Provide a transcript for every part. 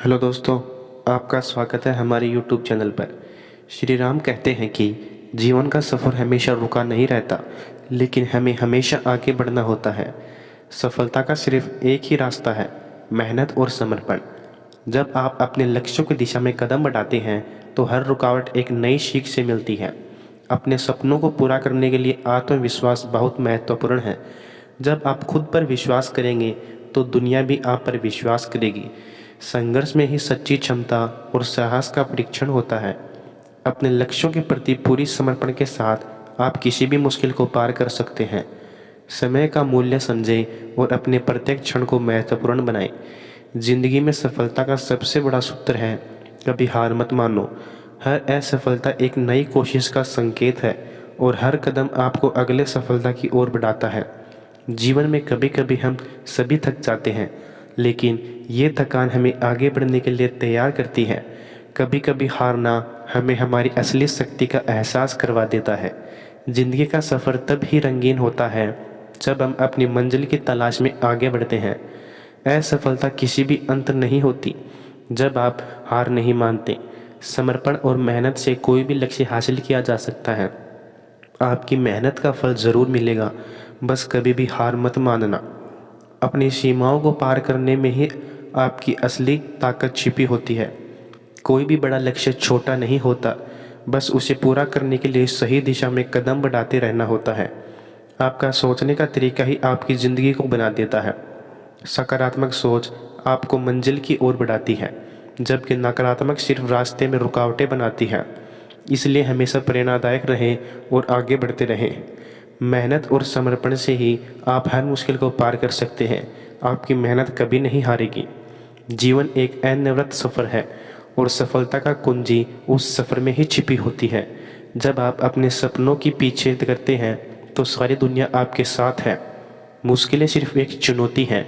Hello दोस्तों, आपका स्वागत है हमारे यूट्यूब चैनल पर। श्री राम कहते हैं कि जीवन का सफ़र हमेशा रुका नहीं रहता, लेकिन हमें हमेशा आगे बढ़ना होता है। सफलता का सिर्फ एक ही रास्ता है, मेहनत और समर्पण। जब आप अपने लक्ष्यों की दिशा में कदम बढ़ाते हैं तो हर रुकावट एक नई सीख से मिलती है। अपने सपनों को पूरा करने के लिए आत्मविश्वास बहुत महत्वपूर्ण है। जब आप खुद पर विश्वास करेंगे तो दुनिया भी आप पर विश्वास करेगी। संघर्ष में ही सच्ची क्षमता और साहस का परीक्षण होता है। अपने लक्ष्यों के प्रति पूरी समर्पण के साथ आप किसी भी मुश्किल को पार कर सकते हैं। समय का मूल्य समझें और अपने प्रत्येक क्षण को महत्वपूर्ण बनाएं। जिंदगी में सफलता का सबसे बड़ा सूत्र है, कभी हार मत मानो। हर असफलता एक नई कोशिश का संकेत है और हर कदम आपको अगले सफलता की ओर बढ़ाता है। जीवन में कभी कभी हम सभी थक जाते हैं, लेकिन ये थकान हमें आगे बढ़ने के लिए तैयार करती है। कभी कभी हारना हमें हमारी असली शक्ति का एहसास करवा देता है। ज़िंदगी का सफ़र तब ही रंगीन होता है जब हम अपनी मंजिल की तलाश में आगे बढ़ते हैं। असफलता किसी भी अंत नहीं होती जब आप हार नहीं मानते। समर्पण और मेहनत से कोई भी लक्ष्य हासिल किया जा सकता है। आपकी मेहनत का फल ज़रूर मिलेगा, बस कभी भी हार मत मानना। अपनी सीमाओं को पार करने में ही आपकी असली ताकत छिपी होती है। कोई भी बड़ा लक्ष्य छोटा नहीं होता, बस उसे पूरा करने के लिए सही दिशा में कदम बढ़ाते रहना होता है। आपका सोचने का तरीका ही आपकी ज़िंदगी को बना देता है। सकारात्मक सोच आपको मंजिल की ओर बढ़ाती है, जबकि नकारात्मक सिर्फ रास्ते में रुकावटें बनाती है। इसलिए हमेशा प्रेरणादायक रहें और आगे बढ़ते रहें। मेहनत और समर्पण से ही आप हर मुश्किल को पार कर सकते हैं। आपकी मेहनत कभी नहीं हारेगी। जीवन एक अनिर्वृत्त सफ़र है और सफलता का कुंजी उस सफ़र में ही छिपी होती है। जब आप अपने सपनों की पीछे करते हैं तो सारी दुनिया आपके साथ है। मुश्किलें सिर्फ एक चुनौती हैं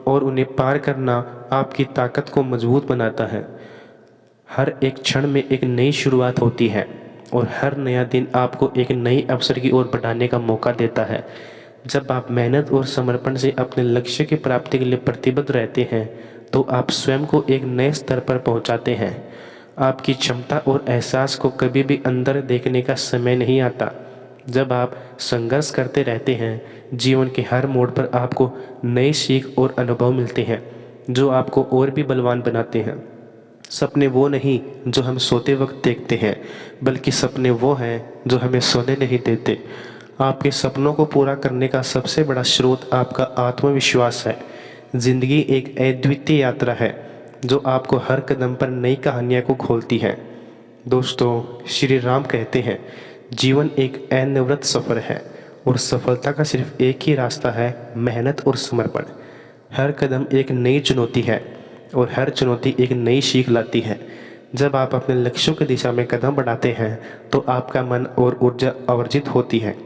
और उन्हें पार करना आपकी ताकत को मजबूत बनाता है। हर एक क्षण में एक नई शुरुआत होती है और हर नया दिन आपको एक नई अवसर की ओर बढ़ाने का मौका देता है। जब आप मेहनत और समर्पण से अपने लक्ष्य की प्राप्ति के लिए प्रतिबद्ध रहते हैं तो आप स्वयं को एक नए स्तर पर पहुंचाते हैं। आपकी क्षमता और एहसास को कभी भी अंदर देखने का समय नहीं आता। जब आप संघर्ष करते रहते हैं, जीवन के हर मोड़ पर आपको नई सीख और अनुभव मिलते हैं जो आपको और भी बलवान बनाते हैं। सपने वो नहीं जो हम सोते वक्त देखते हैं, बल्कि सपने वो हैं जो हमें सोने नहीं देते। आपके सपनों को पूरा करने का सबसे बड़ा स्रोत आपका आत्मविश्वास है। ज़िंदगी एक अद्वितीय यात्रा है जो आपको हर कदम पर नई कहानियाँ को खोलती है। दोस्तों, श्री राम कहते हैं, जीवन एक अनिर्वृत्त सफ़र है और सफलता का सिर्फ एक ही रास्ता है, मेहनत और समर्पण। हर कदम एक नई चुनौती है और हर चुनौती एक नई सीख लाती है। जब आप अपने लक्ष्यों की दिशा में कदम बढ़ाते हैं तो आपका मन और ऊर्जा आवर्जित होती है।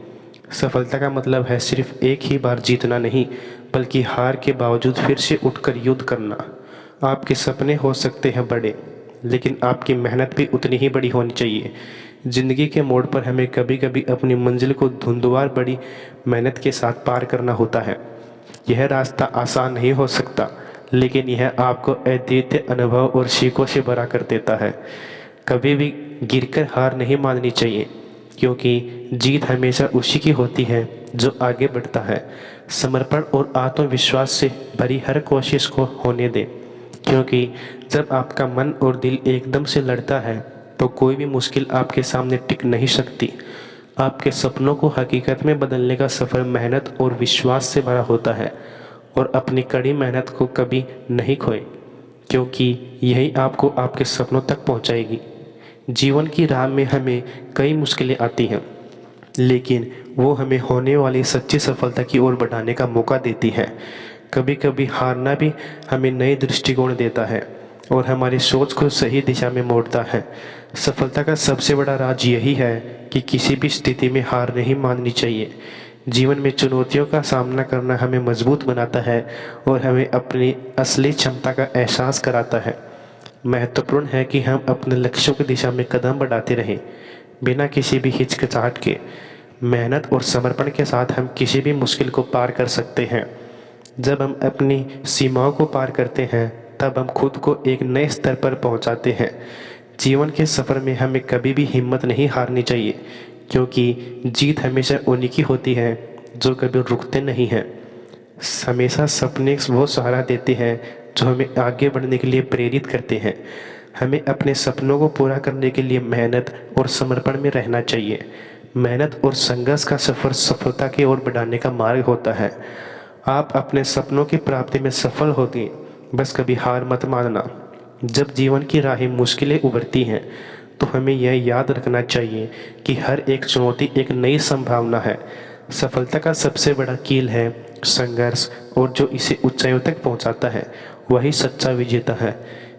सफलता का मतलब है सिर्फ एक ही बार जीतना नहीं, बल्कि हार के बावजूद फिर से उठकर युद्ध करना। आपके सपने हो सकते हैं बड़े, लेकिन आपकी मेहनत भी उतनी ही बड़ी होनी चाहिए। ज़िंदगी के मोड़ पर हमें कभी कभी अपनी मंजिल को धुंधुवार बड़ी मेहनत के साथ पार करना होता है। यह रास्ता आसान नहीं हो सकता, लेकिन यह आपको अद्वितीय अनुभव और सीखों से भरा कर देता है। कभी भी गिरकर हार नहीं माननी चाहिए, क्योंकि जीत हमेशा उसी की होती है जो आगे बढ़ता है। समर्पण और आत्मविश्वास से भरी हर कोशिश को होने दें, क्योंकि जब आपका मन और दिल एकदम से लड़ता है तो कोई भी मुश्किल आपके सामने टिक नहीं सकती। आपके सपनों को हकीकत में बदलने का सफ़र मेहनत और विश्वास से भरा होता है, और अपनी कड़ी मेहनत को कभी नहीं खोएं, क्योंकि यही आपको आपके सपनों तक पहुंचाएगी। जीवन की राह में हमें कई मुश्किलें आती हैं, लेकिन वो हमें होने वाली सच्ची सफलता की ओर बढ़ाने का मौका देती है। कभी कभी हारना भी हमें नए दृष्टिकोण देता है और हमारी सोच को सही दिशा में मोड़ता है। सफलता का सबसे बड़ा राज यही है कि किसी भी स्थिति में हार नहीं माननी चाहिए। जीवन में चुनौतियों का सामना करना हमें मजबूत बनाता है और हमें अपनी असली क्षमता का एहसास कराता है। महत्वपूर्ण है कि हम अपने लक्ष्यों की दिशा में कदम बढ़ाते रहें, बिना किसी भी हिचकिचाहट के। मेहनत और समर्पण के साथ हम किसी भी मुश्किल को पार कर सकते हैं। जब हम अपनी सीमाओं को पार करते हैं तब हम खुद को एक नए स्तर पर पहुंचाते हैं। जीवन के सफ़र में हमें कभी भी हिम्मत नहीं हारनी चाहिए, क्योंकि जीत हमेशा उन्हीं की होती है जो कभी रुकते नहीं हैं। हमेशा सपने वो सहारा देते हैं जो हमें आगे बढ़ने के लिए प्रेरित करते हैं। हमें अपने सपनों को पूरा करने के लिए मेहनत और समर्पण में रहना चाहिए। मेहनत और संघर्ष का सफ़र सफलता की ओर बढ़ाने का मार्ग होता है। आप अपने सपनों की प्राप्ति में सफल होंगे, बस कभी हार मत मानना। जब जीवन की राहें मुश्किलें उभरती हैं तो हमें यह याद रखना चाहिए कि हर एक चुनौती एक नई संभावना है। सफलता का सबसे बड़ा कील है संघर्ष, और जो इसे ऊंचाइयों तक पहुंचाता है वही सच्चा विजेता है।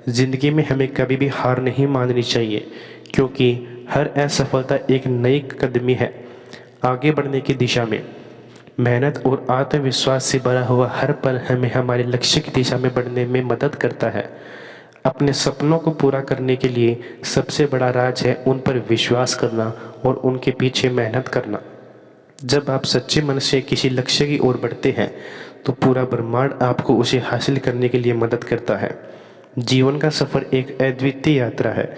ज़िंदगी में हमें कभी भी हार नहीं माननी चाहिए, क्योंकि हर असफलता एक नई कदमी है आगे बढ़ने की दिशा में। मेहनत और आत्मविश्वास से भरा हुआ हर पल हमें हमारे लक्ष्य की दिशा में बढ़ने में मदद करता है। अपने सपनों को पूरा करने के लिए सबसे बड़ा राज है उन पर विश्वास करना और उनके पीछे मेहनत करना। जब आप सच्चे मन से किसी लक्ष्य की ओर बढ़ते हैं तो पूरा ब्रह्मांड आपको उसे हासिल करने के लिए मदद करता है। जीवन का सफ़र एक अद्वितीय यात्रा है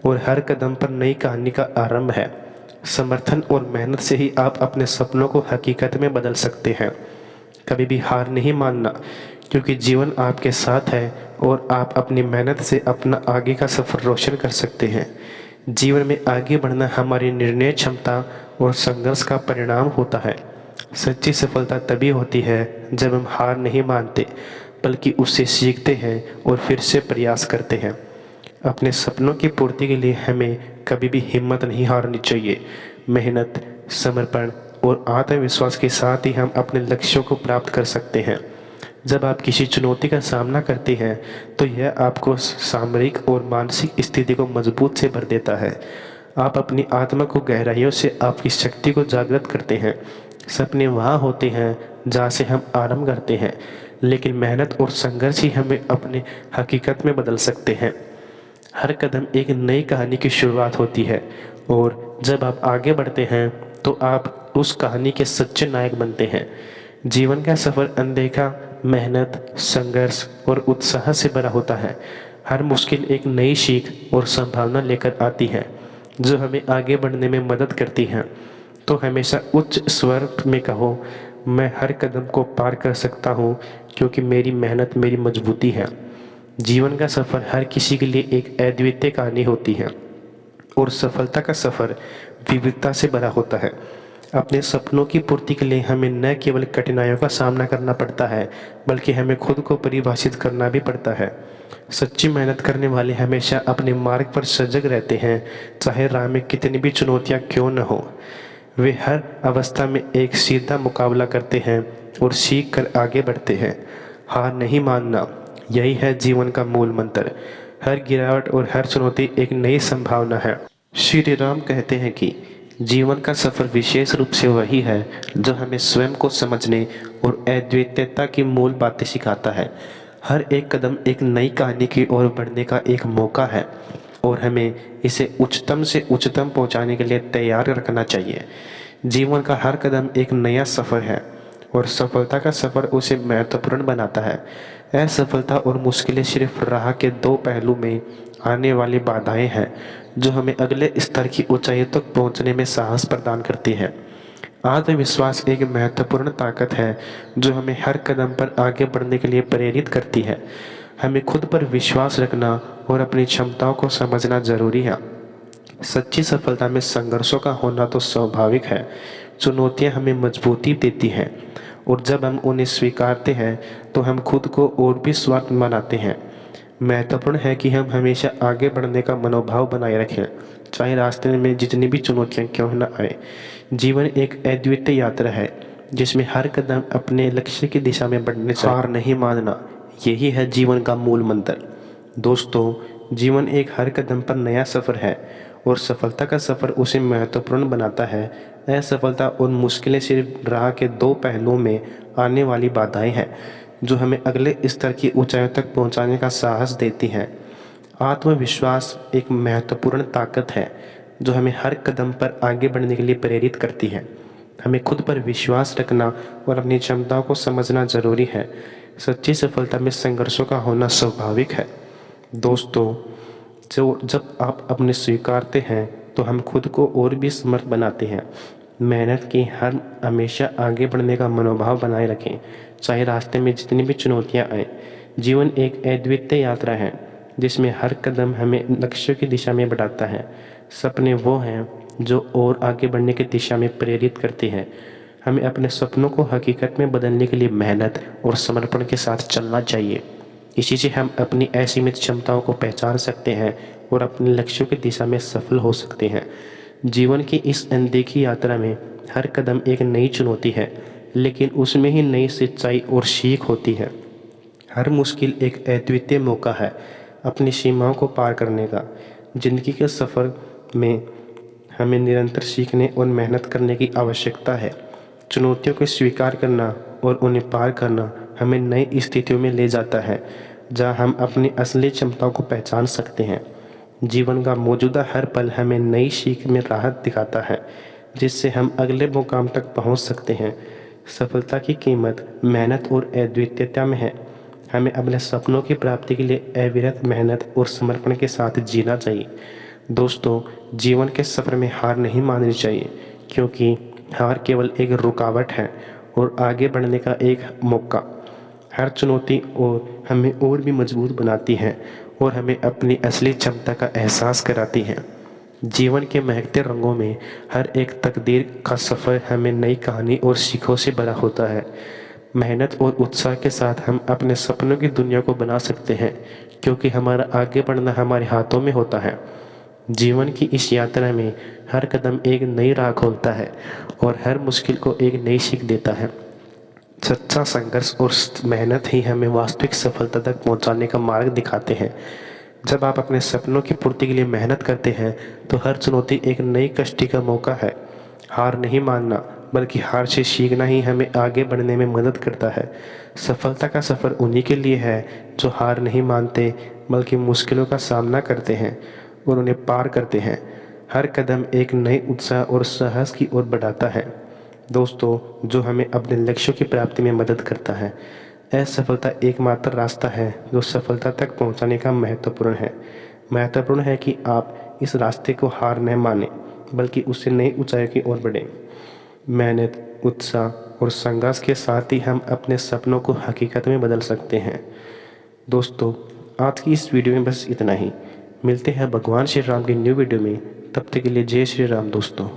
और हर कदम पर नई कहानी का आरंभ है। समर्थन और मेहनत से ही आप अपने सपनों को हकीकत में बदल सकते हैं। कभी भी हार नहीं मानना, क्योंकि जीवन आपके साथ है और आप अपनी मेहनत से अपना आगे का सफ़र रोशन कर सकते हैं। जीवन में आगे बढ़ना हमारी निर्णय क्षमता और संघर्ष का परिणाम होता है। सच्ची सफलता तभी होती है जब हम हार नहीं मानते, बल्कि उससे सीखते हैं और फिर से प्रयास करते हैं। अपने सपनों की पूर्ति के लिए हमें कभी भी हिम्मत नहीं हारनी चाहिए। मेहनत, समर्पण और आत्मविश्वास के साथ ही हम अपने लक्ष्यों को प्राप्त कर सकते हैं। जब आप किसी चुनौती का सामना करते हैं तो यह आपको सामरिक और मानसिक स्थिति को मजबूत से भर देता है। आप अपनी आत्मा को गहराइयों से आपकी शक्ति को जागृत करते हैं। सपने वहाँ होते हैं जहाँ से हम आरंभ करते हैं, लेकिन मेहनत और संघर्ष ही हमें अपने हकीकत में बदल सकते हैं। हर कदम एक नई कहानी की शुरुआत होती है, और जब आप आगे बढ़ते हैं तो आप उस कहानी के सच्चे नायक बनते हैं। जीवन का सफ़र अनदेखा मेहनत, संघर्ष और उत्साह से भरा होता है। हर मुश्किल एक नई सीख और संभावना लेकर आती है जो हमें आगे बढ़ने में मदद करती है। तो हमेशा उच्च स्वर में कहो, मैं हर कदम को पार कर सकता हूँ, क्योंकि मेरी मेहनत मेरी मजबूती है। जीवन का सफ़र हर किसी के लिए एक अद्वितीय कहानी होती है, और सफलता का सफ़र विविधता से भरा होता है। अपने सपनों की पूर्ति के लिए हमें न केवल कठिनाइयों का सामना करना पड़ता है, बल्कि हमें खुद को परिभाषित करना भी पड़ता है। सच्ची मेहनत करने वाले हमेशा अपने मार्ग पर सजग रहते हैं, चाहे राह में कितनी भी चुनौतियाँ क्यों न हो। वे हर अवस्था में एक सीधा मुकाबला करते हैं और सीख कर आगे बढ़ते हैं। हार नहीं मानना, यही है जीवन का मूल मंत्र। हर गिरावट और हर चुनौती एक नई संभावना है। श्री राम कहते हैं कि जीवन का सफ़र विशेष रूप से वही है जो हमें स्वयं को समझने और अद्वितीयता की मूल बातें सिखाता है। हर एक कदम एक नई कहानी की ओर बढ़ने का एक मौका है, और हमें इसे उच्चतम से उच्चतम पहुंचाने के लिए तैयार रखना चाहिए। जीवन का हर कदम एक नया सफ़र है, और सफलता का सफ़र उसे महत्वपूर्ण बनाता है। असफलता और मुश्किलें सिर्फ राह के दो पहलू में आने वाली बाधाएं हैं जो हमें अगले स्तर की ऊंचाई तक पहुंचने में साहस प्रदान करती है। आत्मविश्वास एक महत्वपूर्ण ताकत है जो हमें हर कदम पर आगे बढ़ने के लिए प्रेरित करती है। हमें खुद पर विश्वास रखना और अपनी क्षमताओं को समझना जरूरी है। सच्ची सफलता में संघर्षों का होना तो स्वाभाविक है। चुनौतियां हमें मजबूती देती हैं, और जब हम उन्हें स्वीकारते हैं तो हम खुद को और भी स्वार्थ बनाते हैं। महत्वपूर्ण है कि हम हमेशा आगे बढ़ने का मनोभाव बनाए रखें, चाहे रास्ते में जितनी भी चुनौतियां क्यों न आए। जीवन एक अद्वितीय यात्रा है जिसमें हर कदम अपने लक्ष्य की दिशा में बढ़ने से हार नहीं मानना, यही है जीवन का मूल मंत्र। दोस्तों, जीवन एक हर कदम पर नया सफ़र है, और सफलता का सफ़र उसे महत्वपूर्ण बनाता है। असफलता और मुश्किलें सिर्फ राह के दो पहलुओं में आने वाली बाधाएं हैं जो हमें अगले स्तर की ऊंचाइयों तक पहुंचाने का साहस देती हैं। आत्मविश्वास एक महत्वपूर्ण ताकत है जो हमें हर कदम पर आगे बढ़ने के लिए प्रेरित करती है। हमें खुद पर विश्वास रखना और अपनी क्षमताओं को समझना ज़रूरी है। सच्ची सफलता में संघर्षों का होना स्वाभाविक है। दोस्तों, जब आप अपने स्वीकारते हैं तो हम खुद को और भी समर्थ बनाते हैं। मेहनत की हमेशा आगे बढ़ने का मनोभाव बनाए रखें, चाहे रास्ते में जितनी भी चुनौतियां आए। जीवन एक अद्वितीय यात्रा है जिसमें हर कदम हमें लक्ष्य की दिशा में बढ़ाता है। सपने वो हैं जो और आगे बढ़ने की दिशा में प्रेरित करते हैं। हमें अपने सपनों को हकीकत में बदलने के लिए मेहनत और समर्पण के साथ चलना चाहिए। इसी से हम अपनी असीमित क्षमताओं को पहचान सकते हैं और अपने लक्ष्यों की दिशा में सफल हो सकते हैं। जीवन की इस अनदेखी यात्रा में हर कदम एक नई चुनौती है, लेकिन उसमें ही नई सच्चाई और सीख होती है। हर मुश्किल एक अद्वितीय मौका है अपनी सीमाओं को पार करने का। जिंदगी के सफ़र में हमें निरंतर सीखने और मेहनत करने की आवश्यकता है। चुनौतियों को स्वीकार करना और उन्हें पार करना हमें नई स्थितियों में ले जाता है, जहां हम अपनी असली क्षमताओं को पहचान सकते हैं। जीवन का मौजूदा हर पल हमें नई सीख में राहत दिखाता है, जिससे हम अगले मुकाम तक पहुंच सकते हैं। सफलता की कीमत मेहनत और अद्वितीयता में है। हमें अपने सपनों की प्राप्ति के लिए अविरत मेहनत और समर्पण के साथ जीना चाहिए। दोस्तों, जीवन के सफ़र में हार नहीं माननी चाहिए, क्योंकि हार केवल एक रुकावट है और आगे बढ़ने का एक मौका। हर चुनौती और हमें और भी मजबूत बनाती है और हमें अपनी असली क्षमता का एहसास कराती है। जीवन के महकते रंगों में हर एक तकदीर का सफ़र हमें नई कहानी और सीखों से भरा होता है। मेहनत और उत्साह के साथ हम अपने सपनों की दुनिया को बना सकते हैं, क्योंकि हमारा आगे बढ़ना हमारे हाथों में होता है। जीवन की इस यात्रा में हर कदम एक नई राह खोलता है और हर मुश्किल को एक नई सीख देता है। सच्चा संघर्ष और मेहनत ही हमें वास्तविक सफलता तक पहुंचाने का मार्ग दिखाते हैं। जब आप अपने सपनों की पूर्ति के लिए मेहनत करते हैं तो हर चुनौती एक नई कष्टी का मौका है। हार नहीं मानना, बल्कि हार से सीखना ही हमें आगे बढ़ने में मदद करता है। सफलता का सफ़र उन्हीं के लिए है जो हार नहीं मानते, बल्कि मुश्किलों का सामना करते हैं और उन्हें पार करते हैं। हर कदम एक नए उत्साह और साहस की ओर बढ़ाता है, दोस्तों, जो हमें अपने लक्ष्यों की प्राप्ति में मदद करता है। असफलता एकमात्र रास्ता है जो सफलता तक पहुंचाने का महत्वपूर्ण है कि आप इस रास्ते को हार न मानें, बल्कि उससे नई ऊंचाई की ओर बढ़ें। मेहनत, उत्साह और संघर्ष के साथ ही हम अपने सपनों को हकीकत में बदल सकते हैं। दोस्तों, आज की इस वीडियो में बस इतना ही। मिलते हैं भगवान श्री राम की न्यू वीडियो में। तब तक के लिए जय श्री राम दोस्तों।